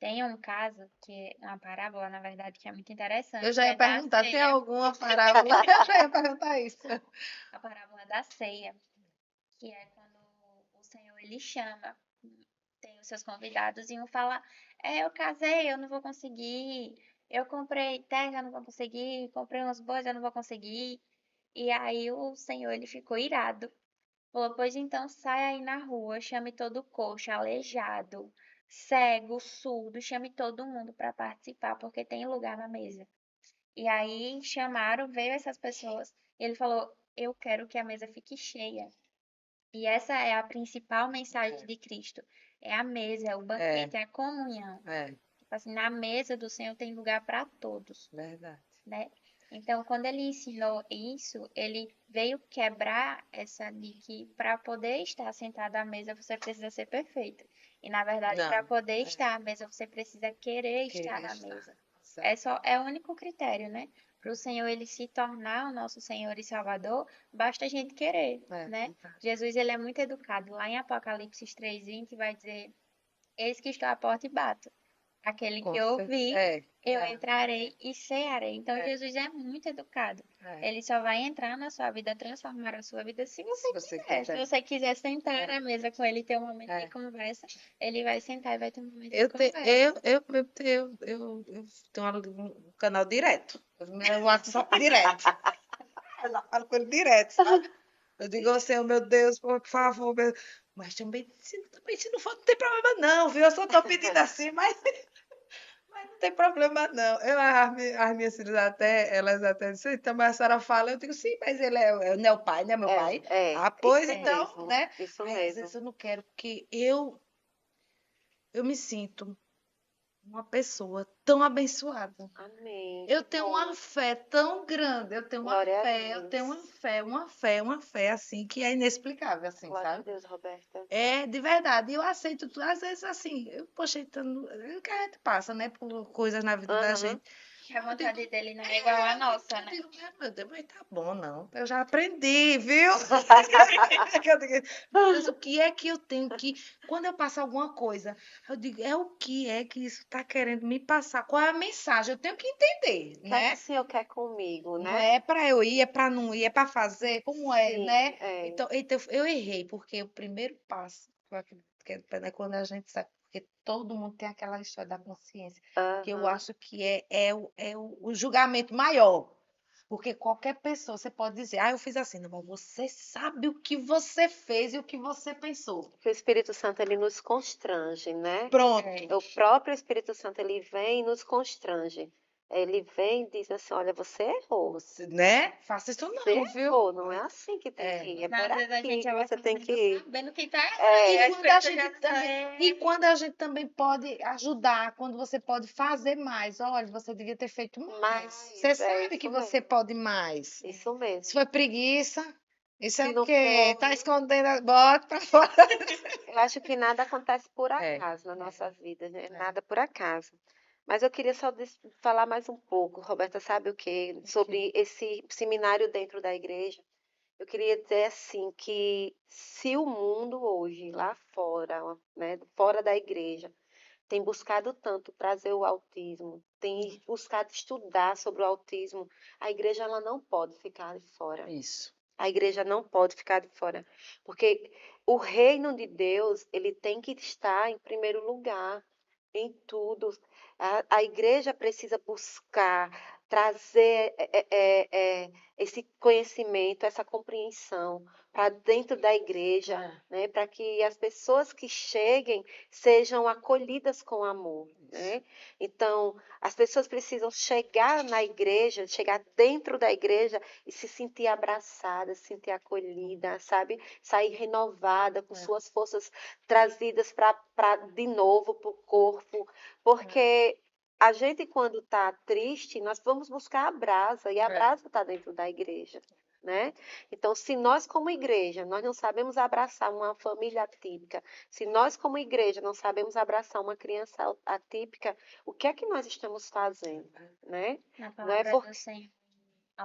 Tem um caso, que é uma parábola, na verdade, que é muito interessante. Eu já que ia é da perguntar, tem ceia. alguma parábola? Eu já ia perguntar isso. A parábola da ceia, que é quando o Senhor ele chama, tem os seus convidados e um fala: eu casei, eu não vou conseguir. Eu comprei terra, eu não vou conseguir. Comprei uns bois, eu não vou conseguir. E aí o Senhor ele ficou irado. Falou: pois então sai aí na rua, chame todo coxo, aleijado, cego, surdo, chame todo mundo para participar, porque tem lugar na mesa. E aí chamaram, veio essas pessoas, e ele falou: eu quero que a mesa fique cheia. E essa é a principal mensagem de Cristo. É a mesa, é o banquete, é a comunhão. É, Tipo assim, na mesa do Senhor tem lugar para todos, verdade. né? Então, quando ele ensinou isso, ele veio quebrar essa de que para poder estar sentado à mesa você precisa ser perfeito. E na verdade, para Não, poder estar à mesa você precisa querer estar na mesa. É o único critério, né? Para o Senhor ele se tornar o nosso Senhor e Salvador, basta a gente querer, né? Jesus ele é muito educado. Lá em Apocalipse 3:20 vai dizer: eis que estou à porta e bato. Aquele que ouvir, eu entrarei e cearei. Então, Jesus é muito educado. Ele só vai entrar na sua vida, transformar a sua vida se você quiser. Se você quiser sentar na mesa com ele e ter um momento de conversa, ele vai sentar e vai ter um momento de conversa. Eu tenho um canal direto. Meu WhatsApp direto. Eu já falo com ele direto, sabe? Eu digo assim, oh, meu Deus, por favor. Mas também, se não for, não tem problema não, viu? Eu só tô pedindo assim, mas não tem problema não. As minhas filhas elas até disseram, então, mas a senhora fala, eu digo, sim, mas ele não é o pai, né, meu pai? Pois então, mesmo, né? Isso Aí, às mesmo. vezes eu não quero, porque eu me sinto uma pessoa tão abençoada. Amém. Eu tenho uma fé tão grande, eu tenho uma fé, assim, que é inexplicável, assim, Glória a sabe? Deus, Roberta. É, de verdade, eu aceito tudo. Às vezes, assim, poxa, então, que a gente passa, né, por coisas na vida da gente. Que a vontade dele não é igual à nossa, Eu né? digo, meu Deus, mas tá bom, não. Eu já aprendi, viu? Eu digo, mas o que é que eu tenho que. Quando eu passo alguma coisa, eu digo, é o que é que isso está querendo me passar? Qual é a mensagem? Eu tenho que entender, O que é que né? o senhor quer comigo, Não né? é para eu ir, é para não ir, é para fazer, como é, Sim, né? é. Então eu errei, porque o primeiro passo, que eu acredito que é quando a gente sabe, porque todo mundo tem aquela história da consciência, que eu Aham. acho que é o julgamento maior. Porque qualquer pessoa, você pode dizer, eu fiz assim, não, mas você sabe o que você fez e o que você pensou. Que o Espírito Santo ele nos constrange, né? Pronto, O próprio Espírito Santo ele vem e nos constrange. Ele vem e diz assim: olha, você errou. você, né? Faça isso Você não, viu? errou, não é assim que tem que É. ir, é Mas por às vezes a aqui gente que já vai você tem que fazendo ir. sabendo que tá errado. E E o quando a espírito já gente tá. também, e quando a gente também pode ajudar, quando você pode fazer mais, olha, você devia ter feito mais. Você Mas é sabe que isso você mesmo, pode mais. isso Se mesmo. foi preguiça, isso é Se o não quê? Tá foi, escondendo a bota pra fora. eu acho que nada acontece por É, acaso na nossa vida, né? é. Nada por acaso. Mas eu queria só falar mais um pouco, Roberta, sabe o quê? Ok. Sobre esse seminário dentro da igreja. Eu queria dizer assim que se o mundo hoje, lá fora, né, fora da igreja, tem buscado tanto trazer o autismo, tem buscado estudar sobre o autismo, a igreja ela não pode ficar de fora. Isso. A igreja não pode ficar de fora, porque o reino de Deus, ele tem que estar em primeiro lugar em tudo. A igreja precisa buscar trazer esse conhecimento, essa compreensão para dentro da igreja, É, né, para que as pessoas que cheguem sejam acolhidas com amor, isso. né? Então, as pessoas precisam chegar na igreja, chegar dentro da igreja e se sentir abraçada, se sentir acolhida, sabe? Sair renovada, com É, suas forças trazidas para de novo para o corpo, porque a gente quando está triste, nós vamos buscar a brasa e a é. brasa está dentro da igreja. Né? Então, se nós como igreja, nós não sabemos abraçar uma família atípica, se nós como igreja não sabemos abraçar uma criança atípica, o que é que nós estamos fazendo, né? Na Não é palavra do porque Senhor,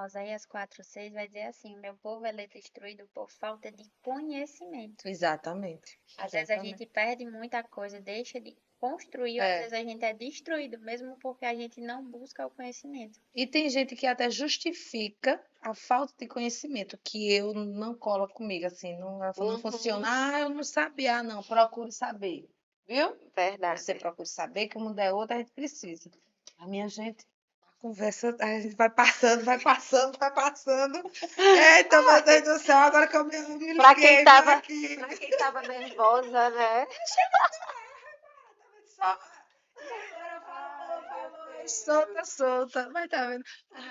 Oséias 4:6 vai dizer assim: o meu povo é destruído por falta de conhecimento. Exatamente. Às vezes a Exatamente. gente perde muita coisa, deixa de construir, ou às É. vezes a gente é destruído, mesmo porque a gente não busca o conhecimento. E tem gente que até justifica a falta de conhecimento, que eu não colo comigo, assim, não uhum, funciona. Eu não sabia. Não, procure saber, viu? Você verdade. procure saber que o mundo é outro, a gente precisa. A minha gente, a conversa, a gente vai passando, vai passando, vai passando. Eita, meu Deus do céu, agora que eu me Para quem liguei estava aqui. para quem estava nervosa, né? Só. E agora falou, Ai, meu falou, solta, Deus. solta. Mas tá vendo?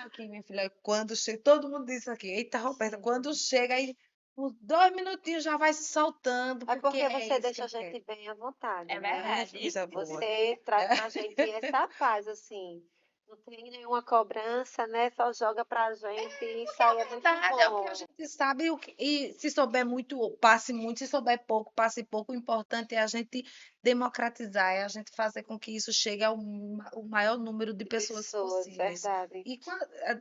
Aqui, minha filha, quando chega, todo mundo diz aqui, eita, Roberta, quando chega aí, por 2 minutinhos já vai se soltando, É porque porque é você isso que deixa a eu quero. gente bem à vontade, É né? verdade. Coisa boa. Você traz pra gente essa paz, assim. Não tem nenhuma cobrança, né? Só joga pra gente e sai é muito Verdade, é o que a bom. gente sabe, e se souber muito, passe muito, se souber pouco, passe pouco. O importante é a gente democratizar, é a gente fazer com que isso chegue ao maior número de De pessoas pessoas, possíveis. verdade. E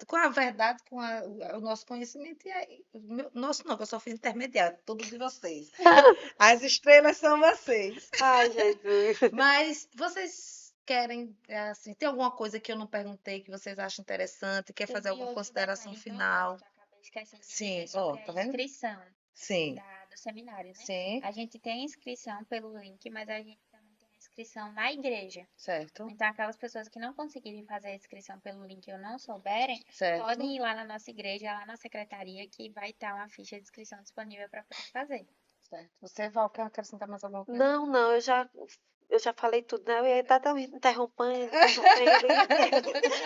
com a verdade, o nosso conhecimento, nosso não, que eu só fui intermediário, tudo de vocês. As estrelas são vocês. Ai, Jesus. Mas vocês querem, assim, tem alguma coisa que eu não perguntei que vocês acham interessante? Quer fazer Teve alguma outro consideração detalhe final? importante, eu acabei esquecendo de Sim, dizer ó, sobre a tá vendo? inscrição Sim, do seminário, né? sim, A gente tem a inscrição pelo link, mas a gente também tem a inscrição na igreja. certo, Então, aquelas pessoas que não conseguirem fazer a inscrição pelo link ou não souberem, certo, podem ir lá na nossa igreja, lá na secretaria, que vai estar uma ficha de inscrição disponível para poder fazer. certo. Você, Val, quer acrescentar mais alguma coisa? Não, não, eu já falei tudo, né? Eu ia estar também interrompendo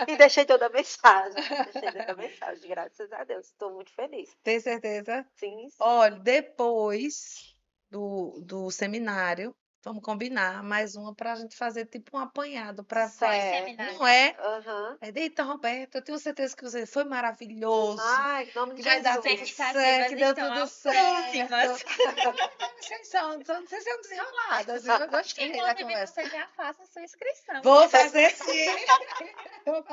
e deixei toda a mensagem. Deixei toda a mensagem, graças a Deus. Estou muito feliz. Tem certeza? Sim, sim. Olha, depois do seminário, Vamos combinar mais uma para a gente fazer tipo um apanhado para Certo. não é? Aham. Eita, Roberto, eu tenho certeza que você foi maravilhoso, Ai, em nome que de vai dar Jesus. tudo Expectativas certo, que deu estão tudo altíssimas. certo. Vocês são desenroladas, viu? Eu gostei da Inclusive, conversa. você já faça a sua inscrição. Vou fazer sim. Vou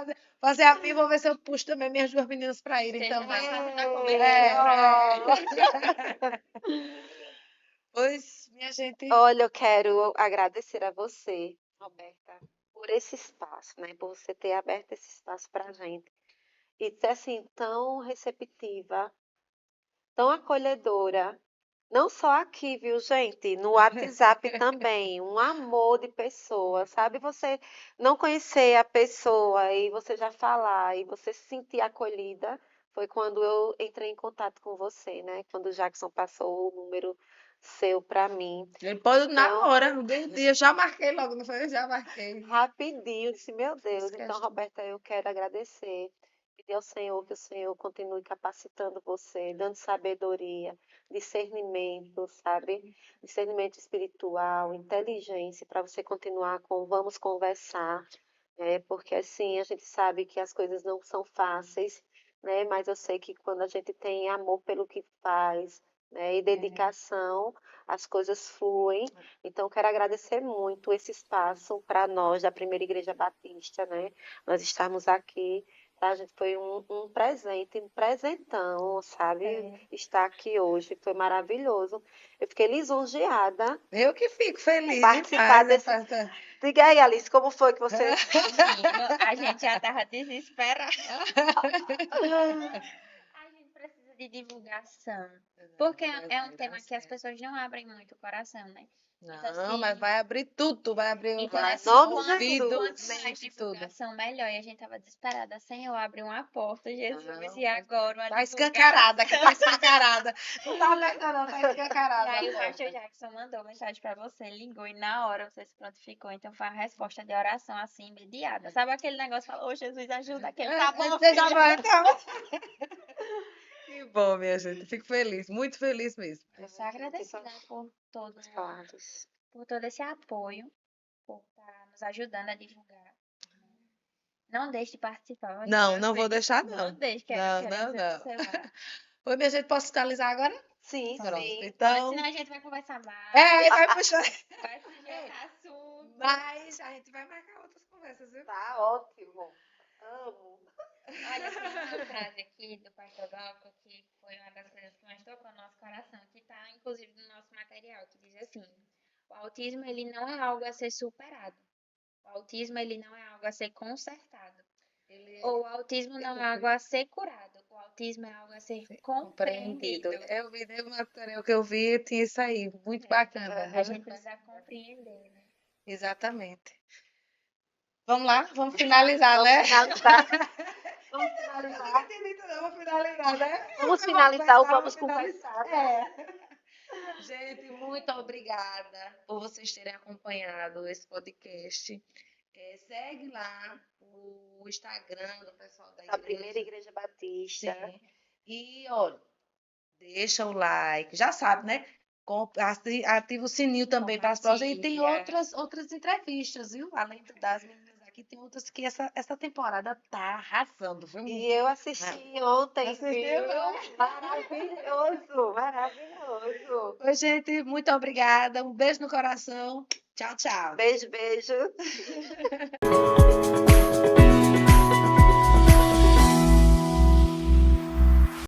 fazer a mim, vou ver se eu puxo também minhas duas meninas para irem Você já também. vai fazer a cobertura. Pois, minha gente. Olha, eu quero agradecer a você, Roberta, por esse espaço, né? Por você ter aberto esse espaço para a gente. E ser assim, tão receptiva, tão acolhedora. Não só aqui, viu, gente? No WhatsApp também. Um amor de pessoa, sabe? Você não conhecer a pessoa e você já falar e você se sentir acolhida. Foi quando eu entrei em contato com você, né? Quando o Jackson passou o número seu para mim. Ele pode na Então, hora, no dia, já marquei logo, não foi? Eu já marquei. rapidinho, eu disse, meu Deus. Esquece. Então, Roberta, eu quero agradecer. Pedir ao Senhor que o Senhor continue capacitando você, dando sabedoria, discernimento, sabe? Discernimento espiritual, inteligência, para você continuar com Vamos Conversar, né? Porque assim, a gente sabe que as coisas não são fáceis, né? Mas eu sei que quando a gente tem amor pelo que faz, né? E dedicação, as coisas fluem. Então, quero agradecer muito esse espaço para nós da Primeira Igreja Batista, né? Nós estamos aqui. Para a gente foi um presente, um presentão, sabe? Estar aqui hoje foi maravilhoso. Eu fiquei lisonjeada Eu que fico feliz participar demais. desse. Diga aí, Alice, como foi que você. Menino, a gente já tava desesperada. A gente precisa de divulgação. Porque é um tema que as pessoas não abrem muito o coração, né? Então, Não, assim, mas vai abrir tudo, vai abrir então, vai assim, nome de ouvido, Jesus. quanto mais mente, tudo. divulgação, melhor. E a gente tava desesperada. Senhor, abre uma porta, Jesus. Não. E agora uma Tá divulgação. escancarada, que tá escancarada. Não tá aberta não, tá E escancarada. aí a o pastor porta. Jackson mandou mensagem pra você, ligou e na hora você se prontificou. Então foi a resposta de oração assim, imediata. Sabe aquele negócio, falou, ô Jesus, ajuda aquele tá bom. Você já vai, então. Que bom, minha gente. Fico feliz, muito feliz mesmo. Eu sou agradecida por todo, Lados. por todo esse apoio, por estar nos ajudando a divulgar. Não deixe de participar. Vai Não, ficar não vou feliz. deixar, Não não. deixe, Não, quero não, ver não. você lá. Oi, minha gente, posso finalizar agora? Sim, Pronto, sim. então. Senão a gente vai conversar mais, É, vai puxar. vai surgir assunto. Mas a gente vai marcar outras conversas, viu? Tá ótimo. Amo. Olha, tem uma frase aqui do pastor Glauco que foi uma das coisas que mais tocou no nosso coração, que está inclusive no nosso material, que diz assim: o autismo ele não é algo a ser superado. O autismo ele não é algo a ser consertado. Ou o autismo não é algo a ser curado. O autismo é algo a ser compreendido. Eu vi no material que eu vi, tinha isso aí. Muito bacana. A gente precisa compreender, né? Exatamente. Vamos lá? Vamos finalizar, Vamos né? finalizar. Vamos Eu não finalizar. entendi tudo, vamos finalizar, né? Vamos finalizar o Vamos finalizar. Conversar. Né? Gente, muito obrigada por vocês terem acompanhado esse podcast. Segue lá o Instagram do pessoal da Da Primeira Igreja Batista. Sim. E, olha, deixa o like, já sabe, né? Ativa o sininho também para as próximas. E tem Compartilha. outras entrevistas, viu? Além das meninas aqui, tem outras que essa temporada tá arrasando, viu? E eu assisti ontem, Assistiu? viu? Maravilhoso, maravilhoso. Oi, gente, muito obrigada. Um beijo no coração. Tchau, tchau. Beijo, beijo.